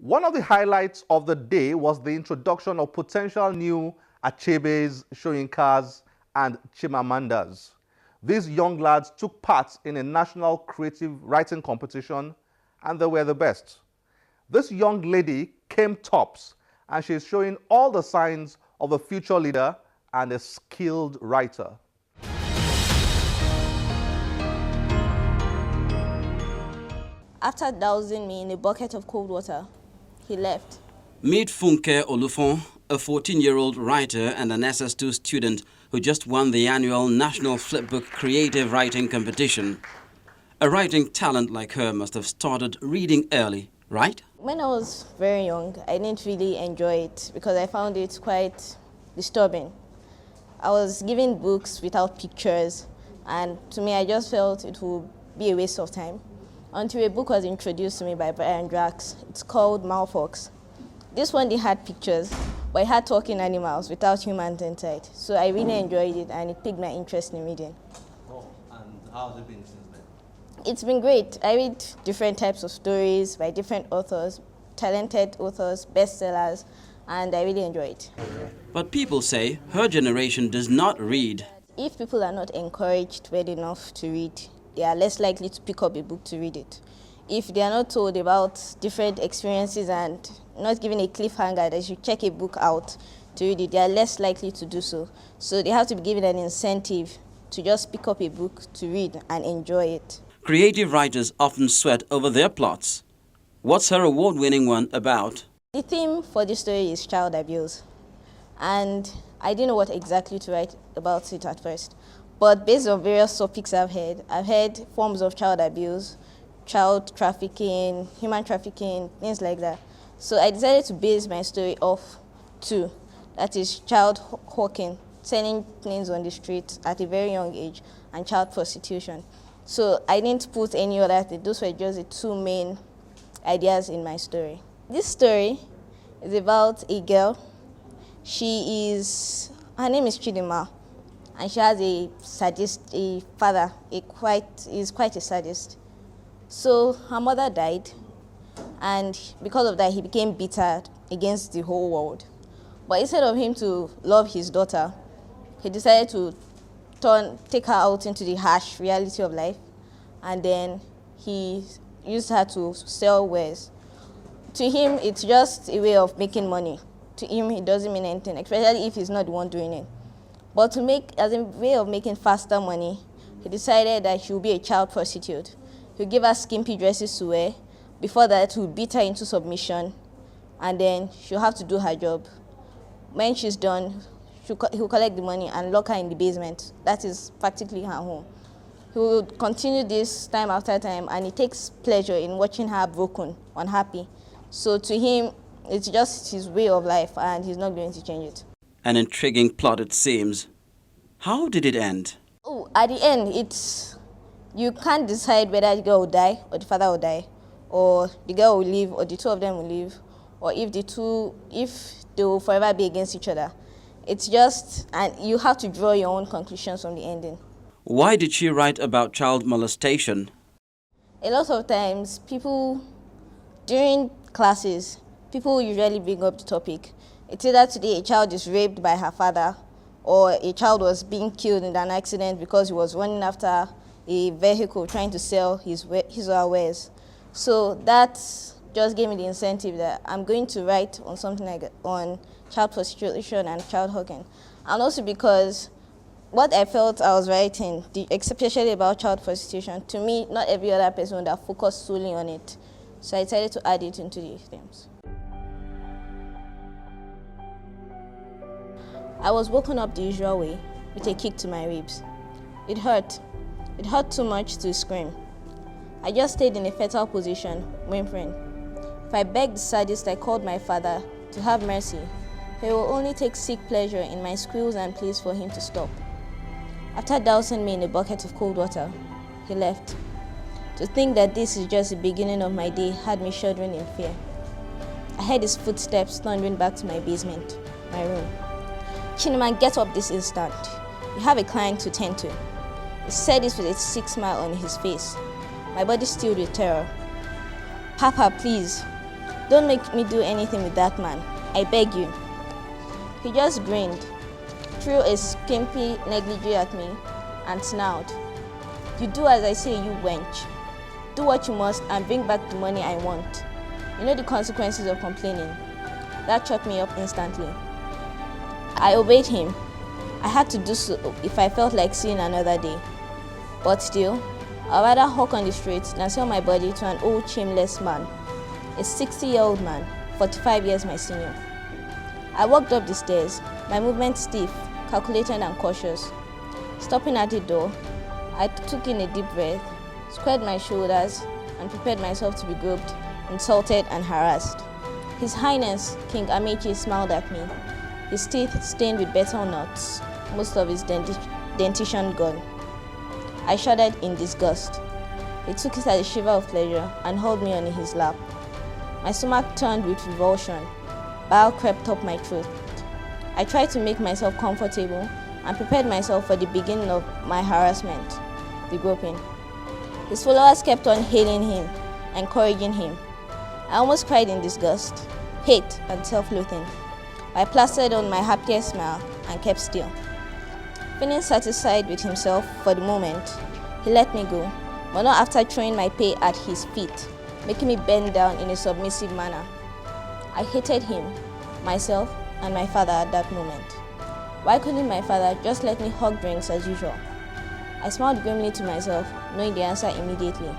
One of the highlights of the day was the introduction of potential new Achebes, Soyinkas, and Chimamandas. These young lads took part in a national creative writing competition, and they were the best. This young lady came tops, and she is showing all the signs of a future leader and a skilled writer. After dousing me in a bucket of cold water, he left. Meet Funke Olufon, a 14-year-old writer and an SS2 student who just won the annual National Flipbook Creative Writing Competition. A writing talent like her must have started reading early, right? When I was very young, I didn't really enjoy it because I found it quite disturbing. I was given books without pictures, and to me, I just felt it would be a waste of time. Until a book was introduced to me by Brian Drax. It's called Malfox. This one, they had pictures, but it had talking animals without humans inside. So I really enjoyed it, and it piqued my interest in reading. Oh, and how has it been since then? It's been great. I read different types of stories by different authors, talented authors, bestsellers, and I really enjoy it. But people say her generation does not read. If people are not encouraged well enough to read, they are less likely to pick up a book to read it. If they are not told about different experiences and not given a cliffhanger that you should check a book out to read it, they are less likely to do so. So they have to be given an incentive to just pick up a book to read and enjoy it. Creative writers often sweat over their plots. What's her award-winning one about? The theme for this story is child abuse. And I didn't know what exactly to write about it at first. But based on various topics I've heard forms of child abuse, child trafficking, human trafficking, things like that. So I decided to base my story off two. That is child hawking, selling things on the street at a very young age, and child prostitution. So I didn't put any other thing. Those were just the two main ideas in my story. This story is about a girl. Her name is Chidima. And she has a father, is quite a sadist. So her mother died, and because of that, he became bitter against the whole world. But instead of him to love his daughter, he decided to take her out into the harsh reality of life, and then he used her to sell wares. To him, it's just a way of making money. To him, it doesn't mean anything, especially if he's not the one doing it. But as a way of making faster money, he decided that she would be a child prostitute. He would give her skimpy dresses to wear. Before that, he would beat her into submission, and then she'll have to do her job. When she's done, he'll collect the money and lock her in the basement. That is practically her home. He would continue this time after time, and he takes pleasure in watching her broken, unhappy. So to him, it's just his way of life, and he's not going to change it. An intriguing plot, it seems. How did it end? Oh, at the end, you can't decide whether the girl will die or the father will die, or the girl will live or the two of them will live, or if they will forever be against each other. It's just, and you have to draw your own conclusions from the ending. Why did she write about child molestation? A lot of times, during classes, people usually bring up the topic. It's either today a child is raped by her father, or a child was being killed in an accident because he was running after a vehicle trying to sell his or her wares. So that just gave me the incentive that I'm going to write on something like on child prostitution and child hawking. And also because what I felt I was writing, especially about child prostitution, to me, not every other person would have focused solely on it. So I decided to add it into the themes. I was woken up the usual way, with a kick to my ribs. It hurt. It hurt too much to scream. I just stayed in a fetal position, whimpering. If I begged the sadist I called my father to have mercy, he will only take sick pleasure in my squeals and pleas for him to stop. After dousing me in a bucket of cold water, he left. To think that this is just the beginning of my day had me shuddering in fear. I heard his footsteps thundering back to my basement, my room. Chinaman, get up this instant. You have a client to tend to. He said this with a sick smile on his face. My body stilled with terror. Papa, please. Don't make me do anything with that man. I beg you. He just grinned, threw a skimpy negligee at me, and snarled, "You do as I say, you wench. Do what you must and bring back the money I want. You know the consequences of complaining." That shut me up instantly. I obeyed him. I had to do so if I felt like seeing another day. But still, I'd rather hawk on the streets than sell my body to an old shameless man, a 60-year-old man, 45 years my senior. I walked up the stairs, my movement stiff, calculated and cautious. Stopping at the door, I took in a deep breath, squared my shoulders, and prepared myself to be groped, insulted, and harassed. His Highness, King Amechi, smiled at me, his teeth stained with betel nuts, most of his dentition gone. I shuddered in disgust. He took it as a shiver of pleasure and held me on his lap. My stomach turned with revulsion. Bile crept up my throat. I tried to make myself comfortable and prepared myself for the beginning of my harassment, the groping. His followers kept on hailing him, encouraging him. I almost cried in disgust, hate, and self-loathing. I plastered on my happiest smile and kept still. Feeling satisfied with himself for the moment, he let me go, but not after throwing my pay at his feet, making me bend down in a submissive manner. I hated him, myself, and my father at that moment. Why couldn't my father just let me hug drinks as usual? I smiled grimly to myself, knowing the answer immediately.